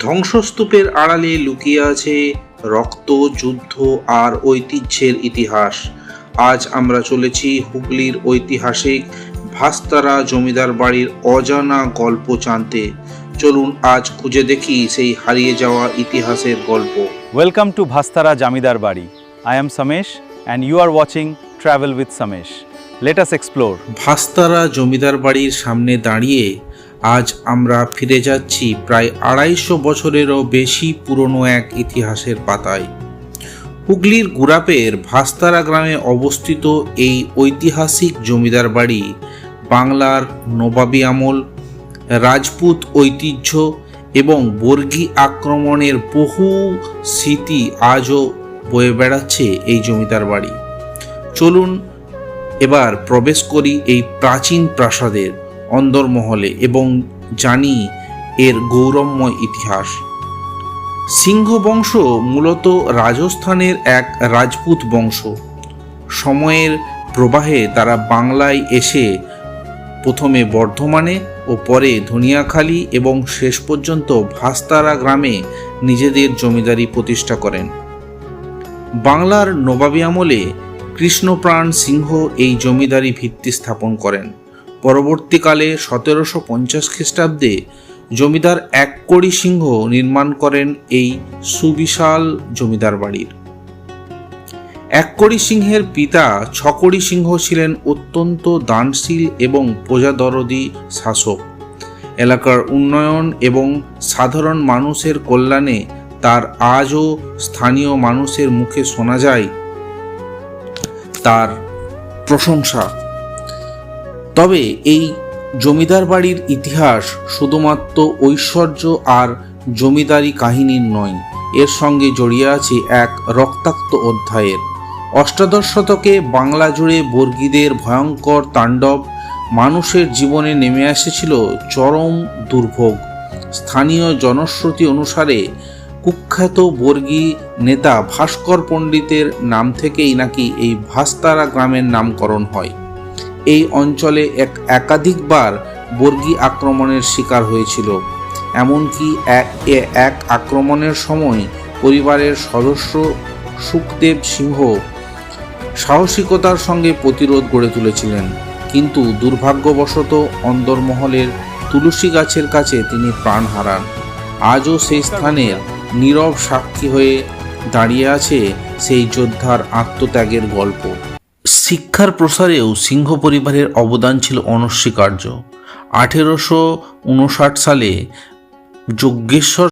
ধ্বংসস্তূপের আড়ালে লুকিয়ে আছে রক্ত, যুদ্ধ আর ঐতিহ্যের ইতিহাস। আজ আমরা চলেছি হুগলির ঐতিহাসিক ভাস্তারা জমিদার বাড়ির অজানা গল্প জানতে। চলুন আজ খুঁজে দেখি সেই হারিয়ে যাওয়া ইতিহাসের গল্প। Welcome to Bhastara Jamidar Badi. I am Samesh and you are watching Travel with Samesh. Let us explore. ভাস্তারা জমিদার বাড়ির সামনে দাঁড়িয়ে আজ আমরা ফিরে যাচ্ছি প্রায় 250 বছরেরও বেশি পুরনো এক ইতিহাসের পাতায়। হুগলির গুরাপের ভাস্তারা গ্রামে অবস্থিত এই ঐতিহাসিক জমিদার বাড়ি বাংলার নবাবী আমল, রাজপুত ঐতিহ্য এবং বর্গী আক্রমণের বহু স্মৃতি আজও বয়ে বেড়াচ্ছে এই জমিদার বাড়ি। চলুন এবার প্রবেশ করি এই প্রাচীন প্রাসাদের অন্দরমহলে এবং জানি এর গৌরবময় ইতিহাস। সিংহ বংশ মূলত রাজস্থানের এক রাজপুত বংশ। সময়ের প্রবাহে তারা বাংলায় এসে প্রথমে বর্ধমানে ও পরে ধনিয়াখালী এবং শেষ পর্যন্ত ভাস্তারা গ্রামে নিজেদের জমিদারি প্রতিষ্ঠা করেন। বাংলার নবাবী আমলে কৃষ্ণপ্রাণ সিংহ এই জমিদারি ভিত্তি স্থাপন করেন। পরবর্তীকালে 1750 খ্রিস্টাব্দে জমিদার এককড়ি সিংহ নির্মাণ করেন এই সুবিশাল জমিদার বাড়ির। এককড়ি সিংহের পিতা ছকড়ি সিংহ ছিলেন অত্যন্ত দানশীল এবং প্রজাদরদী শাসক। এলাকার উন্নয়ন এবং সাধারণ মানুষের কল্যাণে তার আজও স্থানীয় মানুষের মুখে শোনা যায় তার প্রশংসা। তবে এই জমিদার বাড়ির ইতিহাস শুধুমাত্র ঐশ্বর্য আর জমিদারি কাহিনীর নয়, এর সঙ্গে জড়িয়ে আছে এক রক্তাক্ত অধ্যায়ের। অষ্টাদশ শতকে বাংলা জুড়ে বর্গীদের ভয়ঙ্কর তাণ্ডব, মানুষের জীবনে নেমে এসেছিল চরম দুর্ভোগ। স্থানীয় জনশ্রুতি অনুসারে কুখ্যাত বর্গী নেতা ভাস্কর পণ্ডিতের নাম থেকেই নাকি এই ভাস্তারা গ্রামের নামকরণ হয়। এই অঞ্চলে একাধিকবার বর্গী আক্রমণের শিকার হয়েছিল। এমনকি এক আক্রমণের সময় পরিবারের সদস্য সুখদেব সিংহ সাহসিকতার সঙ্গে প্রতিরোধ গড়ে তুলেছিলেন, কিন্তু দুর্ভাগ্যবশত অন্দরমহলের তুলসী গাছের কাছে তিনি প্রাণ হারান। আজও সেই স্থানের নীরব সাক্ষী হয়ে দাঁড়িয়ে আছে সেই যোদ্ধার আত্মত্যাগের গল্প। শিক্ষার প্রসারেও সিংহ পরিবারের অবদান ছিল অনস্বীকার্য। 1859 সালে যজ্ঞেশ্বর